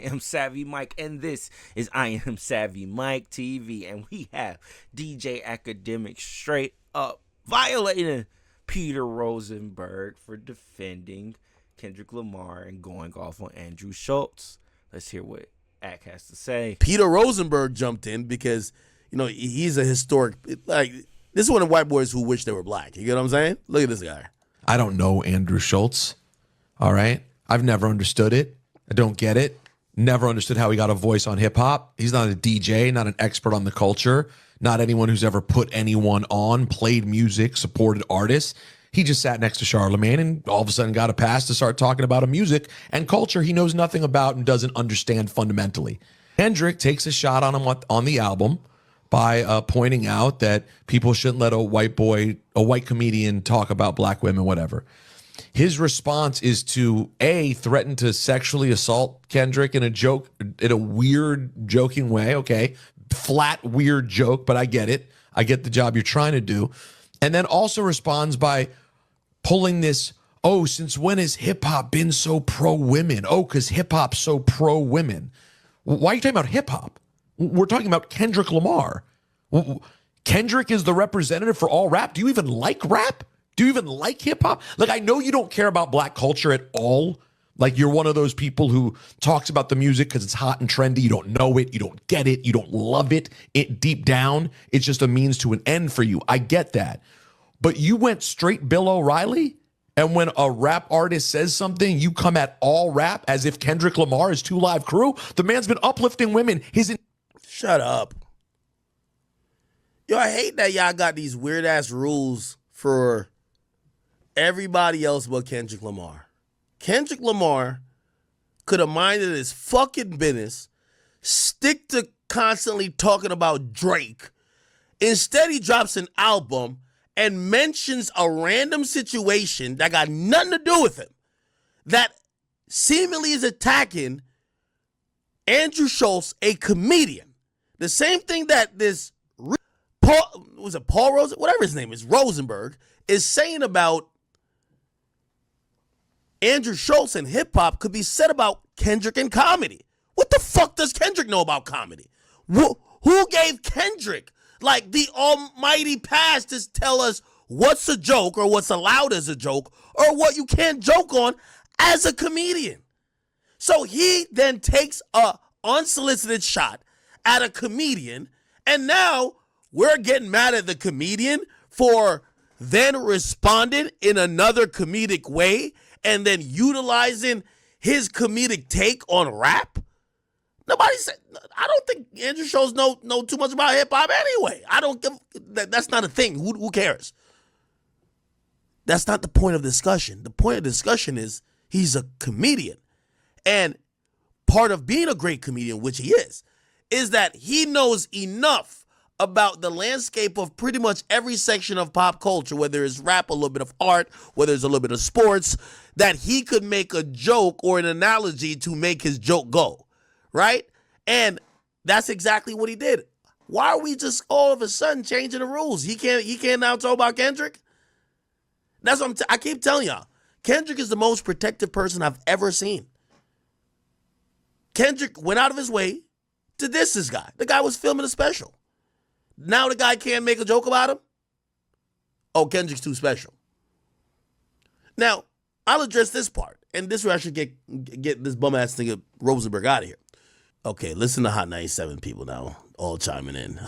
Am Savvy Mike, and this is I Am Savvy Mike TV, and we have DJ Akademiks straight up violating Peter Rosenberg for defending Kendrick Lamar and going off on Andrew Schulz. Let's hear what Ak has to say. Peter Rosenberg jumped in because, you know, he's a historic, like, this is one of the white boys who wish they were black. You get what I'm saying? Look at this guy. I don't know Andrew Schulz, all right? I've never understood it. I don't get it. Never understood how he got a voice on hip-hop. He's not a DJ, not an expert on the culture, not anyone who's ever put anyone on, played music, supported artists. He just sat next to Charlemagne and all of a sudden got a pass to start talking about a music and culture he knows nothing about and doesn't understand fundamentally. Kendrick takes a shot on him on the album by pointing out that people shouldn't let a white comedian talk about black women, whatever. His response is to threaten to sexually assault Kendrick in a weird joking way. Okay, flat weird joke, but I get it. I get the job you're trying to do. And then also responds by pulling this, since when has hip hop been so pro women? Because hip hop's so pro women. Why are you talking about hip hop? We're talking about Kendrick Lamar. Kendrick is the representative for all rap. Do you even like rap? Do you even like hip hop? Like, I know you don't care about black culture at all. Like, you're one of those people who talks about the music because it's hot and trendy. You don't know it. You don't get it. You don't love it. Deep down, it's just a means to an end for you. I get that. But you went straight Bill O'Reilly, and when a rap artist says something, you come at all rap as if Kendrick Lamar is 2 Live Crew. The man's been uplifting women. Shut up. Yo, I hate that y'all got these weird-ass rules for everybody else but Kendrick Lamar. Kendrick Lamar could have minded his fucking business, stick to constantly talking about Drake. Instead, he drops an album and mentions a random situation that got nothing to do with him that seemingly is attacking Andrew Schulz, a comedian. The same thing that this Paul Rosenberg, whatever his name is, Rosenberg, is saying about Andrew Schulz and hip-hop could be said about Kendrick and comedy. What the fuck does Kendrick know about comedy? Who gave Kendrick, like, the almighty pass to tell us what's a joke or what's allowed as a joke or what you can't joke on as a comedian? So he then takes a unsolicited shot at a comedian, and now we're getting mad at the comedian for then responding in another comedic way and then utilizing his comedic take on rap. Nobody said, I don't think Andrew Schulz know too much about hip hop anyway. I don't give, that's not a thing. Who cares? That's not the point of discussion. The point of discussion is he's a comedian. And part of being a great comedian, which he is that he knows enough about the landscape of pretty much every section of pop culture, whether it's rap, a little bit of art, whether it's a little bit of sports, that he could make a joke or an analogy to make his joke go, right? And that's exactly what he did. Why are we just all of a sudden changing the rules? He can't now talk about Kendrick? That's what I keep telling y'all. Kendrick is the most protective person I've ever seen. Kendrick went out of his way to diss this guy. The guy was filming a special. Now the guy can't make a joke about him? Oh, Kendrick's too special. Now, I'll address this part, and this way I should get this bum-ass nigga Rosenberg out of here. Okay, listen to Hot 97 people now, all chiming in.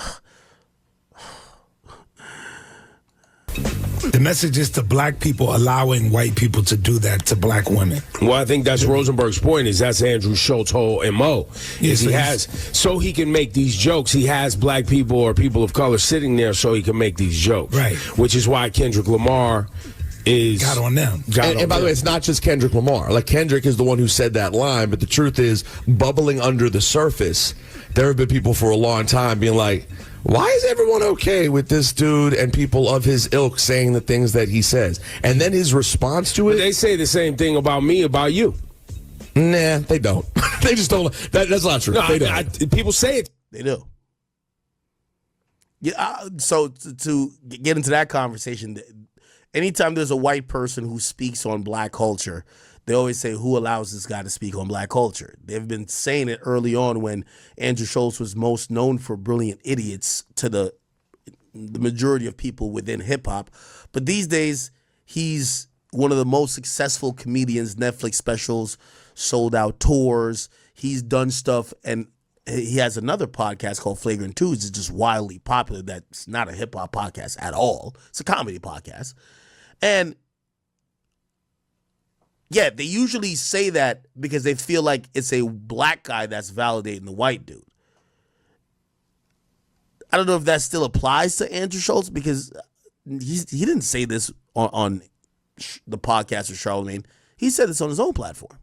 The message is to black people allowing white people to do that to black women. Well, I think that's Rosenberg's point, is that's Andrew Schultz's whole MO. So he can make these jokes. He has black people or people of color sitting there so he can make these jokes. Right. Which is why Kendrick Lamar got on them. And by the way, it's not just Kendrick Lamar. Like, Kendrick is the one who said that line, but the truth is, bubbling under the surface, there have been people for a long time being like, why is everyone okay with this dude and people of his ilk saying the things that he says? And then his response to it. But they say the same thing about me, about you. Nah, they don't. They just don't. That's not true. No, they don't. People say it. They do. Yeah. So to get into that conversation, anytime there's a white person who speaks on black culture, they always say, who allows this guy to speak on black culture? They've been saying it early on when Andrew Schulz was most known for brilliant idiots to the majority of people within hip hop. But these days, he's one of the most successful comedians, Netflix specials, sold out tours. He's done stuff, and he has another podcast called Flagrant 2. It's just wildly popular. That's not a hip hop podcast at all. It's a comedy podcast. And yeah, they usually say that because they feel like it's a black guy that's validating the white dude. I don't know if that still applies to Andrew Schulz because he didn't say this on the podcast of Charlemagne. He said this on his own platform.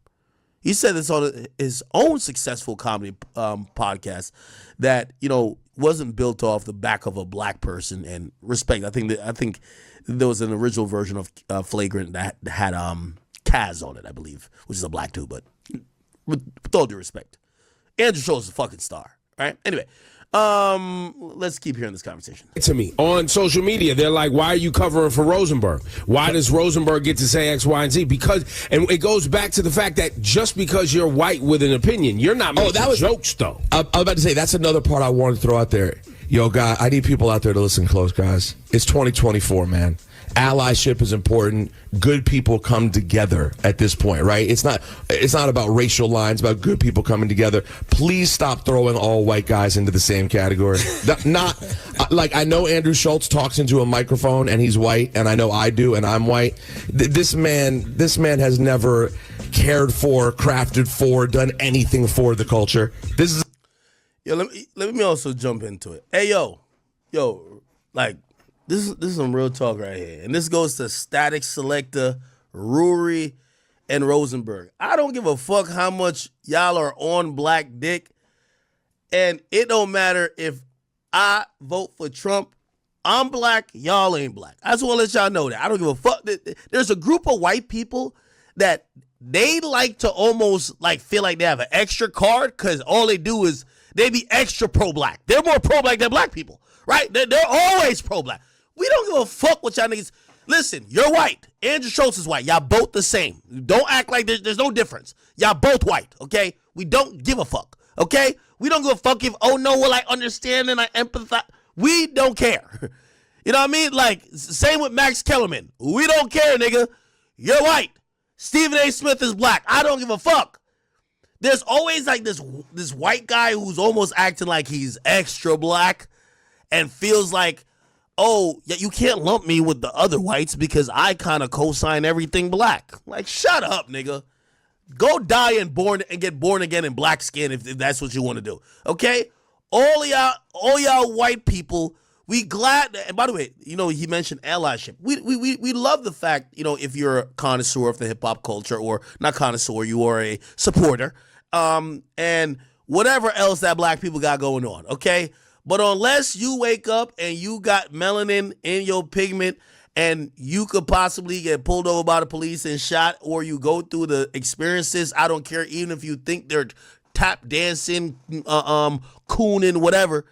He said this on his own successful comedy podcast that, you know, wasn't built off the back of a black person and respect. I think there was an original version of Flagrant that had Kaz on it, I believe, which is a black dude, but with all due respect, Andrew Schulz is a fucking star. Right? Anyway. Let's keep hearing this conversation. To me, on social media, they're like, why are you covering for Rosenberg? Why does Rosenberg get to say X, Y, and Z? Because, and it goes back to the fact that just because you're white with an opinion, you're not making jokes, though. I was about to say, that's another part I wanted to throw out there. Yo, guy, I need people out there to listen close, guys. It's 2024, man. Allyship is important. Good people come together at this point, right? It's not about racial lines, about good people coming together. Please stop throwing all white guys into the same category. Not like, I know Andrew Schulz talks into a microphone and he's white, and I know I do and I'm white. This man has never cared for, crafted for, done anything for the culture. This is. Yo, let me also jump into it. Hey, yo, like. This is some real talk right here. And this goes to Static Selector, Rory, and Rosenberg. I don't give a fuck how much y'all are on black dick. And it don't matter if I vote for Trump. I'm black, y'all ain't black. I just want to let y'all know that. I don't give a fuck. There's a group of white people that they like to almost like feel like they have an extra card because all they do is they be extra pro-black. They're more pro-black than black people, right? They're always pro-black. We don't give a fuck what y'all niggas. Listen, you're white. Andrew Schulz is white. Y'all both the same. Don't act like there's no difference. Y'all both white, okay? We don't give a fuck, okay? We don't give a fuck if, oh no, well, I understand and I empathize. We don't care. You know what I mean? Like, same with Max Kellerman. We don't care, nigga. You're white. Stephen A. Smith is black. I don't give a fuck. There's always like this white guy who's almost acting like he's extra black and feels like, oh, yeah, you can't lump me with the other whites because I kind of co-sign everything black. Like, shut up, nigga. Go die and get born again in black skin if that's what you want to do. Okay? All y'all white people, we glad. And by the way, you know, he mentioned allyship. We love the fact, you know, if you're a connoisseur of the hip hop culture, or not connoisseur, you are a supporter, and whatever else that black people got going on. Okay? But unless you wake up and you got melanin in your pigment and you could possibly get pulled over by the police and shot, or you go through the experiences, I don't care, even if you think they're tap dancing, cooning, whatever,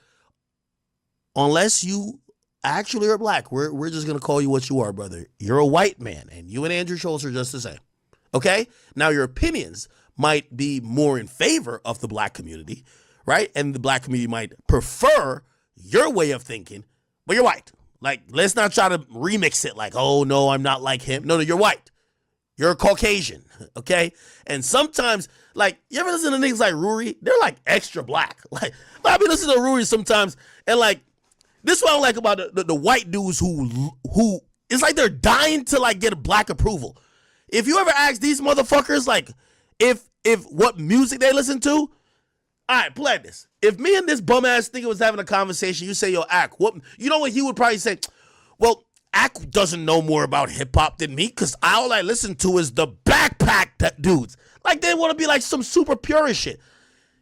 unless you actually are black, we're just going to call you what you are, brother. You're a white man, and you and Andrew Schulz are just the same. Okay? Now, your opinions might be more in favor of the black community, right? And the black community might prefer your way of thinking, but you're white. Like, let's not try to remix it like, oh, no, I'm not like him. No, you're white. You're a Caucasian, okay? And sometimes, like, you ever listen to niggas like Rory? They're, like, extra black. Like, I be listening to Rory sometimes, and, like, this is what I like about the white dudes who it's like they're dying to, like, get black approval. If you ever ask these motherfuckers, like, if what music they listen to, all right, play this. If me and this bum ass nigga was having a conversation, you say, yo, Ak, what? You know what he would probably say? Well, Ak doesn't know more about hip hop than me because all I listen to is the backpack dudes. Like, they want to be like some super purist shit.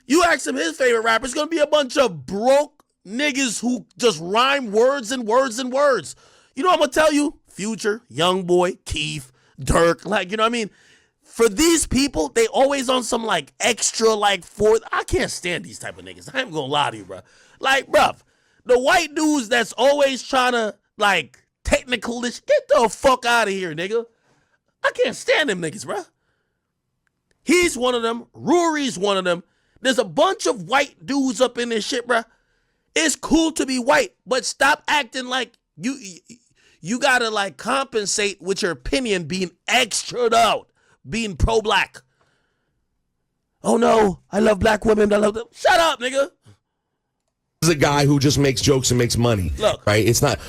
You ask him his favorite rapper, it's going to be a bunch of broke niggas who just rhyme words and words and words. You know what I'm going to tell you? Future, Youngboy, Keith, Dirk, like, you know what I mean? For these people, they always on some, like, extra, like, I can't stand these type of niggas. I ain't gonna lie to you, bro. Like, bruh, the white dudes that's always trying to, like, technical this, get the fuck out of here, nigga. I can't stand them niggas, bro. He's one of them. Rory's one of them. There's a bunch of white dudes up in this shit, bruh. It's cool to be white, but stop acting like you gotta like compensate with your opinion being extra out, being pro-black. Oh no, I love black women. I love them. Shut up, nigga. This is a guy who just makes jokes and makes money. Look, right? It's not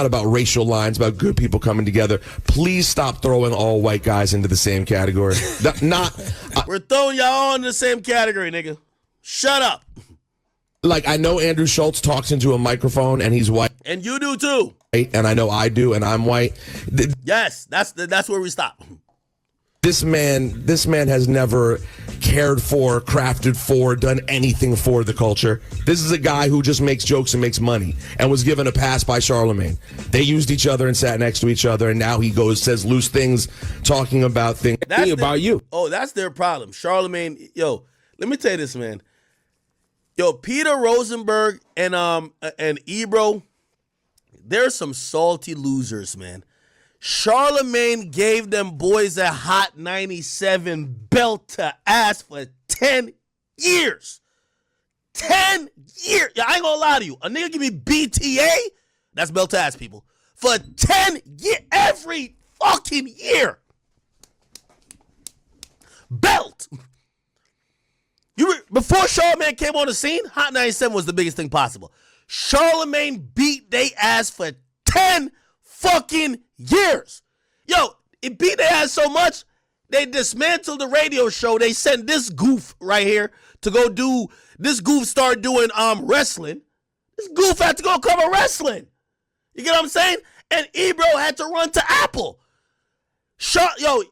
about racial lines, about good people coming together. Please stop throwing all white guys into the same category. We're throwing y'all all in the same category, nigga. Shut up. Like, I know Andrew Schulz talks into a microphone and he's white. And you do too. And I know I do, and I'm white. Yes, that's where we stop. This man has never cared for, crafted for, done anything for the culture. This is a guy who just makes jokes and makes money and was given a pass by Charlemagne. They used each other and sat next to each other, and now he says loose things, talking about things. That's about you. Oh, that's their problem. Charlemagne, yo, let me tell you this, man. Yo, Peter Rosenberg and Ebro, they're some salty losers, man. Charlemagne gave them boys a Hot 97 belt to ass for 10 years. 10 years. I ain't gonna lie to you. A nigga give me BTA, that's belt to ass, people, for 10 years, every fucking year. Belt. Before Charlemagne came on the scene, Hot 97 was the biggest thing possible. Charlemagne beat they ass for 10 fucking years. Yo, it beat their ass so much, they dismantled the radio show. They sent this goof right here to go do, this goof started doing wrestling. This goof had to go cover wrestling. You get what I'm saying? And Ebro had to run to Apple. Yo,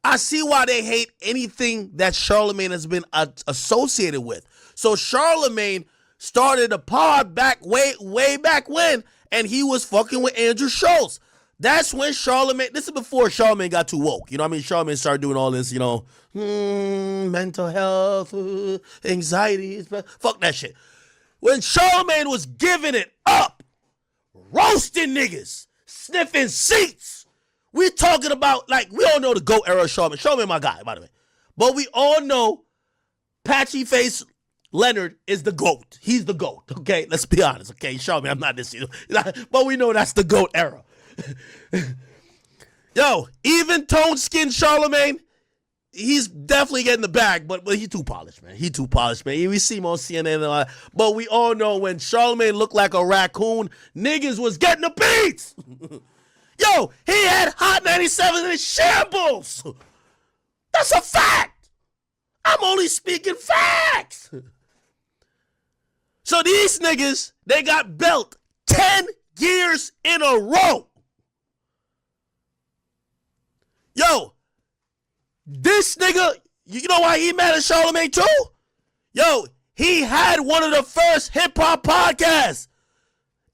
I see why they hate anything that Charlemagne has been associated with. So Charlemagne started a pod back way back when, and he was fucking with Andrew Schulz. That's when Charlemagne, this is before Charlemagne got too woke. You know what I mean? Charlemagne started doing all this, mental health, anxiety, fuck that shit. When Charlemagne was giving it up, roasting niggas, sniffing seats, we talking about, like, we all know the GOAT era of Charlemagne. Charlemagne my guy, by the way. But we all know Patchy Face Leonard is the GOAT. He's the GOAT, okay? Let's be honest, okay? Charlemagne, I'm not this, but we know that's the GOAT era. Yo, even tone skin Charlemagne, he's definitely getting the bag, but he too polished, man. He too polished, man. We see him on CNN and all that. But we all know when Charlemagne looked like a raccoon, niggas was getting the beats. Yo, he had Hot 97 in shambles. That's a fact. I'm only speaking facts. So these niggas, they got belt 10 years in a row. Yo, this nigga, you know why he mad at Charlemagne too? Yo, he had one of the first hip-hop podcasts.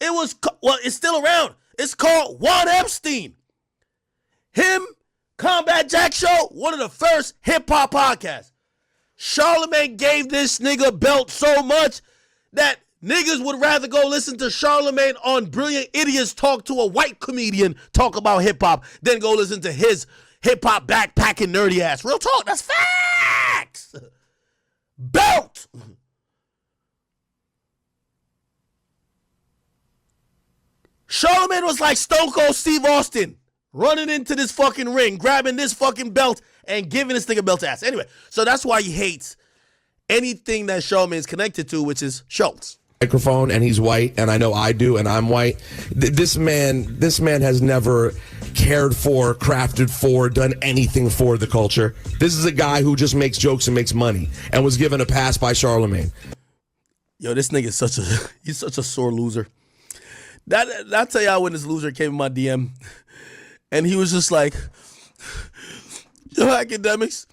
It's still around. It's called Juan Epstein. Him, Combat Jack Show, one of the first hip-hop podcasts. Charlemagne gave this nigga belt so much that niggas would rather go listen to Charlemagne on Brilliant Idiots talk to a white comedian talk about hip-hop than go listen to his hip-hop backpacking nerdy ass. Real talk, that's facts. Belt. Charlemagne was like Stone Cold Steve Austin running into this fucking ring, grabbing this fucking belt and giving this nigga belt ass. Anyway, so that's why he hates anything that Charlemagne is connected to, which is Schulz. Microphone, and he's white, and I know I do, and I'm white. This man has never cared for, crafted for, done anything for the culture. This is a guy who just makes jokes and makes money and was given a pass by Charlemagne. Yo, this nigga is he's such a sore loser. I'll tell y'all when this loser came in my DM and he was just like, yo, Akademiks,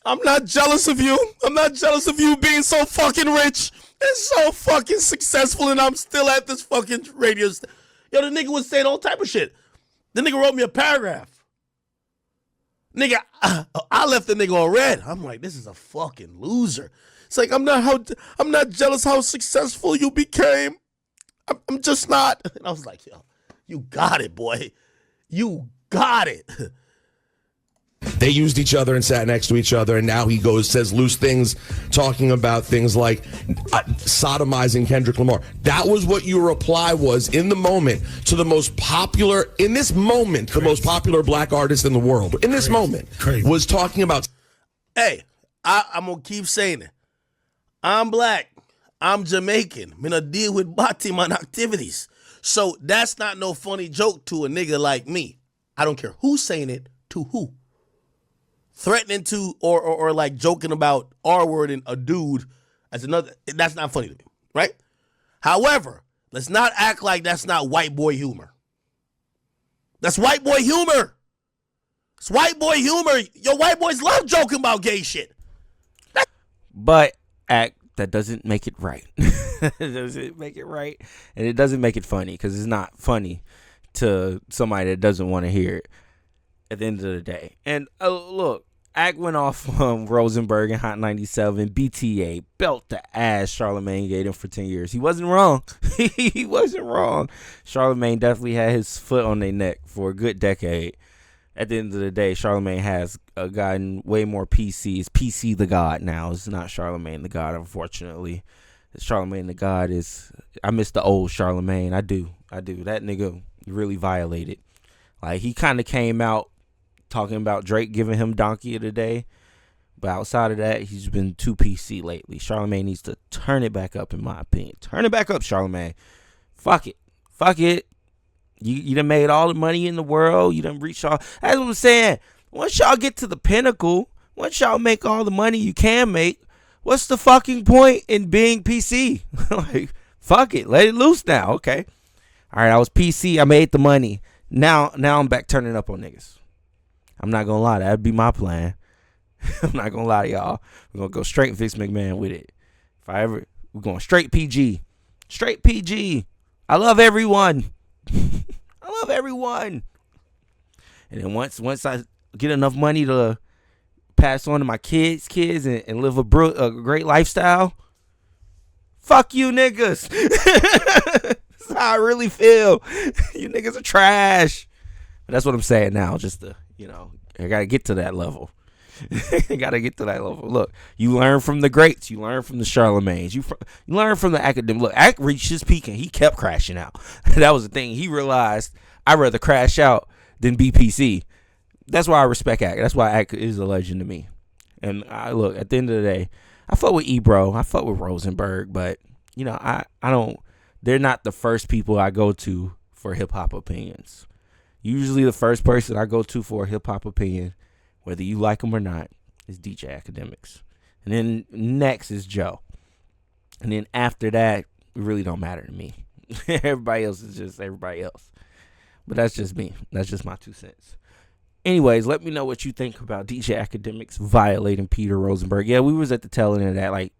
I'm not jealous of you. I'm not jealous of you being so fucking rich and so fucking successful and I'm still at this fucking radio station. Yo, the nigga was saying all type of shit. The nigga wrote me a paragraph. Nigga, I left the nigga on red. I'm like, this is a fucking loser. It's like, I'm not jealous how successful you became. I'm just not. And I was like, yo, you got it, boy. You got it. They used each other and sat next to each other, and now he says loose things, talking about things like sodomizing Kendrick Lamar. That was what your reply was in the moment to the most popular, in this moment, the most popular black artist in the world, in this moment, was talking about. Hey, I'm going to keep saying it. I'm black. I'm Jamaican. I'm going to deal with Batiman activities. So that's not no funny joke to a nigga like me. I don't care who's saying it to who. Threatening to or like joking about R-wording a dude as another, that's not funny to me, right? However, let's not act like that's not white boy humor. That's white boy humor. It's white boy humor. Yo, white boys love joking about gay shit. But that doesn't make it right. It doesn't make it right, and it doesn't make it funny because it's not funny to somebody that doesn't want to hear it at the end of the day. And look, Act went off Rosenberg in Hot 97, BTA, belt the ass Charlamagne gave him for 10 years. He wasn't wrong. He wasn't wrong. Charlamagne definitely had his foot on their neck for a good decade. At the end of the day, Charlamagne has gotten way more PC. It's PC the God now. It's not Charlamagne the God, unfortunately. Charlamagne the God is, I miss the old Charlamagne. I do. That nigga really violated. Like, he kind of came out talking about Drake giving him Donkey of the Day. But outside of that, he's been too PC lately. Charlamagne needs to turn it back up, in my opinion. Turn it back up, Charlamagne. Fuck it. You done made all the money in the world. You done reached all. That's what I'm saying. Once y'all get to the pinnacle, once y'all make all the money you can make, what's the fucking point in being PC? Like, fuck it. Let it loose now. Okay. All right, I was PC. I made the money. Now I'm back turning up on niggas. I'm not going to lie. That'd be my plan. I'm not going to lie to y'all. We're going to go straight Vince McMahon with it. We're going straight PG. Straight PG. I love everyone. I love everyone. And then once I get enough money to pass on to my kids and live a great lifestyle, fuck you niggas. That's how I really feel. You niggas are trash. But that's what I'm saying now. Just to, I got to get to that level. Look, you learn from the greats. You learn from the Charlemagnes. You learn from the Akademiks. Look, Ak reached his peak and he kept crashing out. That was the thing. He realized I'd rather crash out than be PC. That's why I respect Ak. That's why Ak is a legend to me. And look, at the end of the day, I fuck with Ebro. I fuck with Rosenberg. But, I don't. They're not the first people I go to for hip-hop opinions. Usually the first person I go to for a hip-hop opinion, whether you like them or not, is DJ Akademiks. And then next is Joe. And then after that, it really don't matter to me. Everybody else is just everybody else. But that's just me. That's just my 2 cents. Anyways, let me know what you think about DJ Akademiks violating Peter Rosenberg. Yeah, we was at the tail end of that. Like,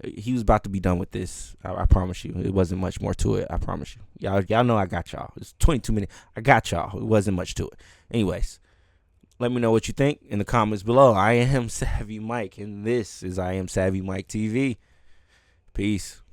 he was about to be done with this. I promise you. It wasn't much more to it. I promise you. Y'all know I got y'all. It's 22 minutes. I got y'all. It wasn't much to it. Anyways, let me know what you think in the comments below. I am Savvy Mike, and this is I Am Savvy Mike TV. Peace.